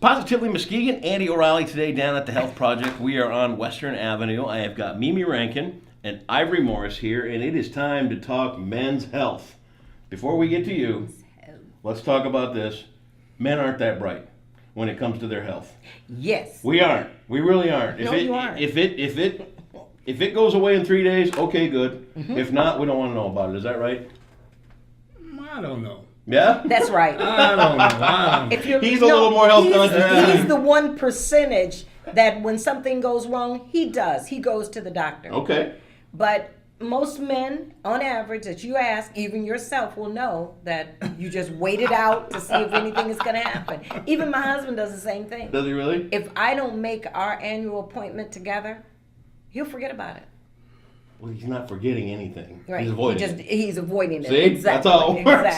Positively Muskegon, Andy O'Reilly today down at the Health Project. We are on Western Avenue. I have got Mimi Rankin and Ivory Morris here, and it is time to talk men's health. Before we get to you, let's talk about this. Men aren't that bright when it comes to their health. Yes. We aren't. We really aren't. You aren't. If it goes away in 3 days, okay, good. Mm-hmm. If not, we don't want to know about it. Is that right? I don't know. Yeah? That's right. I don't know. He's a little more health conscious. He's the 1% that when something goes wrong, he does. He goes to the doctor. Okay. But most men, on average, that you ask, even yourself will know that you just wait it out to see if anything is going to happen. Even my husband does the same thing. Does he really? If I don't make our annual appointment together, he'll forget about it. Well, he's not forgetting anything. Right. He's avoiding it. He's avoiding it. See? Exactly. That's how it works.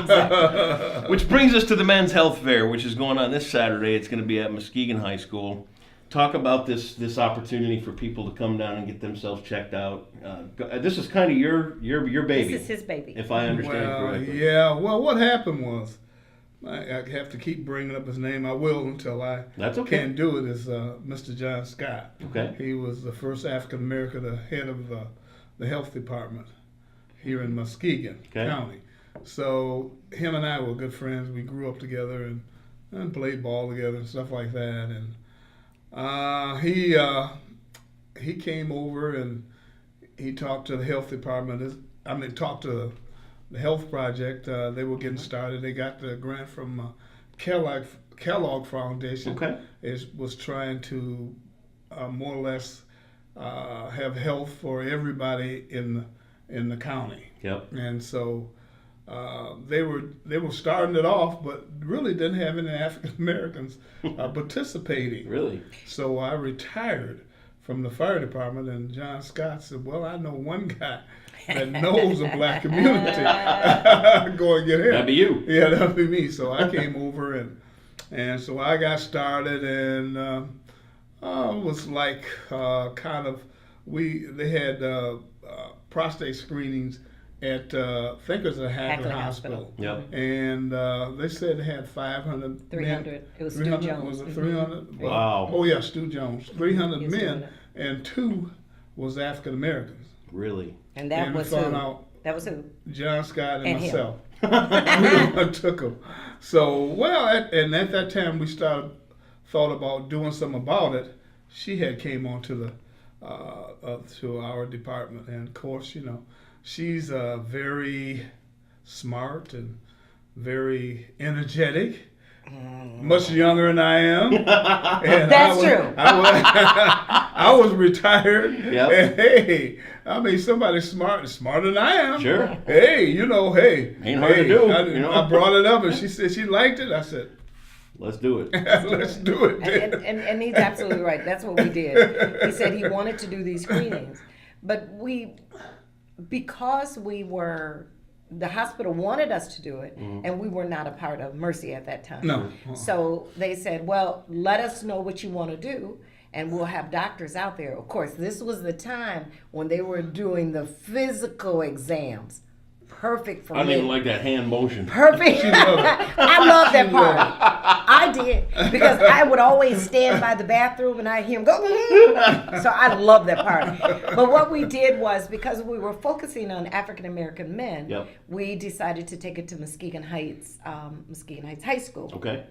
Exactly. Which brings us to the Men's Health Fair, which is going on this Saturday. It's going to be at Muskegon High School. Talk about this opportunity for people to come down and get themselves checked out. This is kind of your baby. This is his baby. If I understand correctly. Yeah. Well, what happened was, I have to keep bringing up his name. I will until I can't do it. Is Mr. John Scott. Okay. He was the first African American, the head of the health department here in Muskegon County. So him and I were good friends. We grew up together and played ball together and stuff like that. And he came over and he talked to the health department. Talked to the health project. They were getting started. They got the grant from Kellogg Foundation. Okay. Was trying to more or less have health for everybody in the county. Yep. And so they were starting it off, but really didn't have any African Americans participating. Really? So I retired from the fire department, and John Scott said, "Well, I know one guy that knows the black community. Go and get him." That'd be you. Yeah, that'd be me. So I came over, and so I got started, and it was like they had prostate screenings at I think it was at Hackler Hospital. Yep. And they said they had 500 300. men. It was Stu Jones. Was it 300? Wow. Oh yeah, Stu Jones. 300 men, and 2 was African Americans. Really? And that was who? That was who? John Scott and myself. Him. We took him. So at that time we thought about doing something about it. She had came on to to our department, and of course, she's very smart and very energetic. Much younger than I am. And That's true. I was retired. Yep. And hey, somebody smarter than I am. Sure. Hey, ain't hard to do. I brought it up, and she said she liked it. I said, let's do it. let's do it. And he's absolutely right. That's what we did. He said he wanted to do these screenings, but because the hospital wanted us to do it, and we were not a part of Mercy at that time. No. So they said, well, let us know what you want to do, and we'll have doctors out there. Of course, this was the time when they were doing the physical exams. Perfect for me. I don't even like that hand motion. Perfect. I love that part. I did, because I would always stand by the bathroom and I'd hear him go. So I love that part. But what we did was, because we were focusing on African American men, we decided to take it to Muskegon Heights High School. Okay.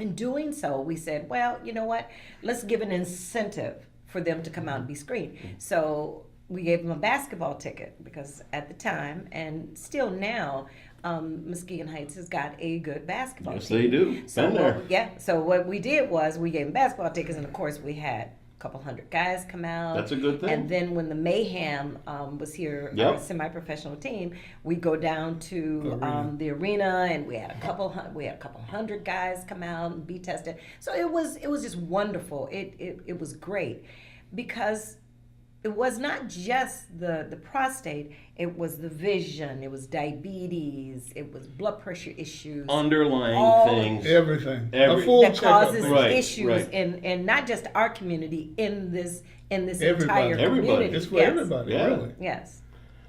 In doing so, we said, well, you know what? Let's give an incentive for them to come out and be screened. So we gave them a basketball ticket, because at the time, and still now, Muskegon Heights has got a good basketball team. Yes, they do. So what we did was we gave them basketball tickets, and of course we had a couple hundred guys come out. That's a good thing. And then when the Mayhem was here, our semi-professional team, we go down to the arena, and we had a couple hundred guys come out and be tested. So it was just wonderful. It was great, because it was not just the prostate, it was the vision, it was diabetes, it was blood pressure issues. Underlying things. Everything. A full that causes issues in not just our community, in this Everybody. entire community. It's for everybody, really. Yes.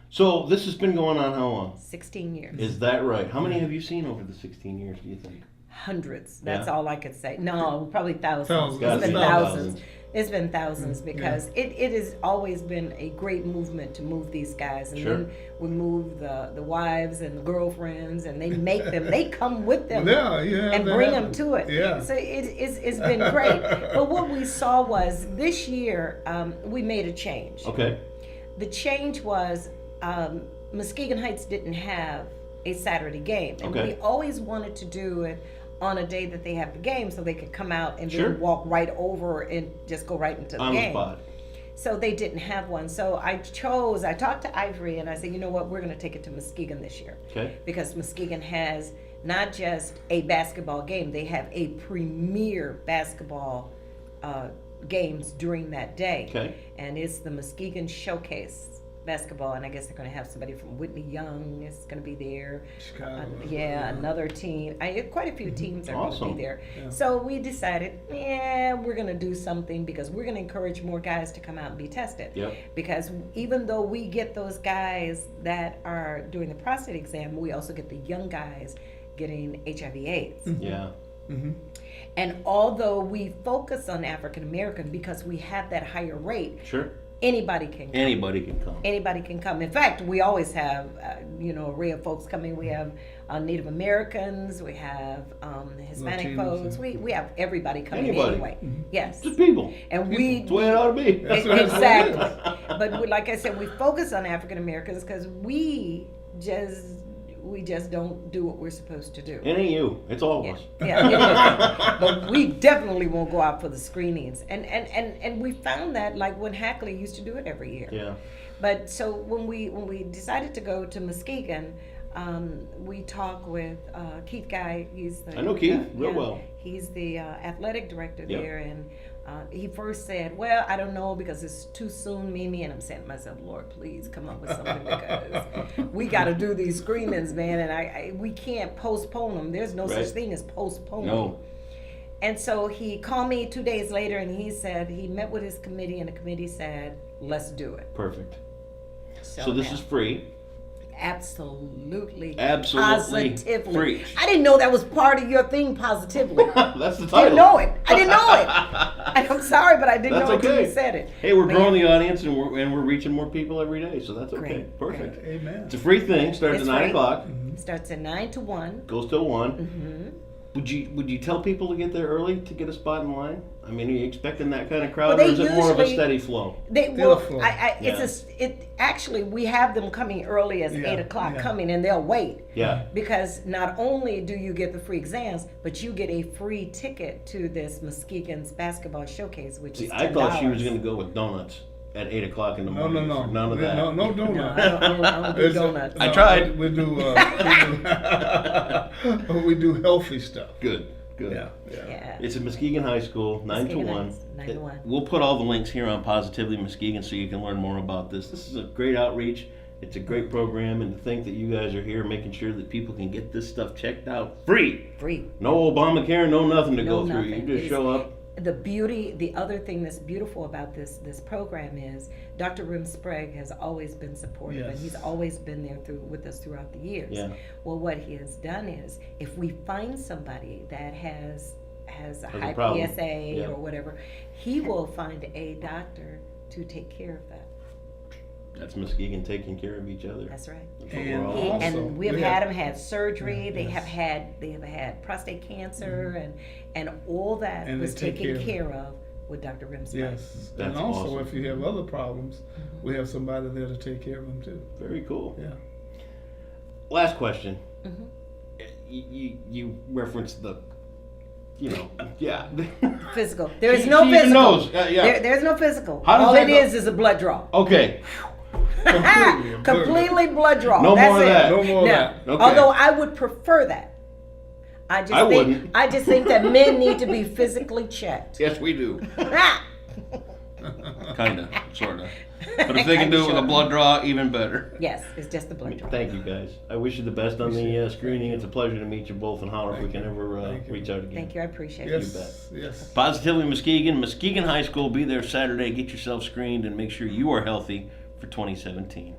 So this has been going on how long? 16 years. Is that right? How many have you seen over the 16 years, do you think? hundreds. That's Yeah. all I could say. No, probably thousands. Thousands. Gotta It's been be thousands. It's been thousands because Yeah. it has always been a great movement to move these guys. And Sure. then we move the wives and the girlfriends, and they make them, they come with them Yeah, you have and that bring them happen. to it. Yeah. So it's been great. But what we saw was this year, we made a change. Okay. The change was Muskegon Heights didn't have a Saturday game. And Okay. we always wanted to do it on a day that they have the game so they could come out and Sure. then walk right over and just go right into the On the game. spot. So they didn't have one. So I talked to Ivory and I said, you know what, we're going to take it to Muskegon this year. Okay. Because Muskegon has not just a basketball game, they have a premier basketball games during that day. Okay. And it's the Muskegon Showcase basketball, and I guess they're going to have somebody from Whitney Young is going to be there. Chicago. Another team. Quite a few teams are Awesome. going to be there. Yeah. So we decided, we're going to do something because we're going to encourage more guys to come out and be tested. Yep. Because even though we get those guys that are doing the prostate exam, we also get the young guys getting HIV/AIDS. Yeah. Mm-hmm. And although we focus on African American because we have that higher rate, Sure. anybody can come. Anybody can come. Anybody can come. In fact, we always have, an array of folks coming. We have Native Americans. We have Hispanic Latinos, folks. yeah. We have everybody coming Anybody. anyway. Yes. Just people. And we That's the way it ought to be. exactly. But like I said, we focus on African Americans because we just don't do what we're supposed to do. It ain't you. It's all of us. Yeah, it is. But we definitely won't go out for the screenings. And we found that like when Hackley used to do it every year. Yeah. But so when we decided to go to Muskegon, we talked with Keith Guy. He's the I know Keith real well. He's the athletic director Yep. there, and he first said, "Well, I don't know because it's too soon, Mimi." And I'm saying to myself, "Lord, please come up with something because we got to do these screenings, man, and we can't postpone them. There's no Right. such thing as postponing." No. And so he called me 2 days later, and he said he met with his committee, and the committee said, "Let's do it." Perfect. So this now- is free. Absolutely. Absolutely Positively. free. I didn't know that was part of your thing, positively. That's the title. Didn't know it. I didn't know it. And I'm sorry, but I didn't That's know it until okay. you said it. Hey, we're But growing yeah, the audience and we're reaching more people every day, so that's okay. Great, Perfect. Amen. It's a free thing. Starts It's at 9 free. o'clock. it starts at 9 to 1. Goes till 1. Mm-hmm. Would you tell people to get there early to get a spot in line? I mean, are you expecting that kind of crowd, Well, they or is it more of a usually- steady flow? Beautiful. Actually, we have them coming early as Yeah, 8 o'clock yeah. coming, and they'll wait. Yeah. Because not only do you get the free exams, but you get a free ticket to this Muskegon's basketball showcase, which See, is $10. I thought she was going to go with donuts at 8 o'clock in the No, morning. no, no. for None of that. No, no No, donut. I don't do It's- donuts. I tried. We do. We do healthy stuff. Good. Good. Yeah. Yeah. Yeah. It's at Muskegon High School, 9 to Muskegon 1. Heights, 9 to 1. We'll put all the links here on Positively Muskegon so you can learn more about this. This is a great outreach. It's a great program, and to think that you guys are here making sure that people can get this stuff checked out free. Free. No Obamacare, no nothing to No go through. You nothing. just It show up. The other thing that's beautiful about this program is Dr. Rim Sprague has always been supportive, and Yes. he's always been there with us throughout the years. Yeah. Well, what he has done is, if we find somebody that has a a high problem. PSA Yeah. or whatever, he will find a doctor to take care of that. That's Muskegon taking care of each other. That's right. That's what And we're all He, about. Also, and we've we had have- them had surgery. Yeah, They yes. have had prostate cancer, and all that And was they take taken care care of with Dr. Rim's Yes. That's And also, awesome. if you have other problems, we have somebody there to take care of them too. Very cool. Yeah. Last question. Mhm. You referenced the, yeah. Physical. There is She no even physical. knows. Yeah. There's no physical. How does All that it go? is a blood draw. Okay. Completely. Completely blood draw. No That's more of it. that. No more of Now, that. Okay. although I would prefer that. I wouldn't. just think that men need to be physically checked. Yes, we do. Ah! Kinda, sorta. But if they can do it with a blood draw, even better. Yes, it's just the blood draw. Thank you, guys. I wish you the best on the screening. It's a pleasure to meet you both, and holler if we Thank can you. ever Thank you. reach out again. Thank you. I appreciate it. Yes. Yes. Positively Muskegon, Muskegon High School. Be there Saturday. Get yourself screened and make sure you are healthy for 2017.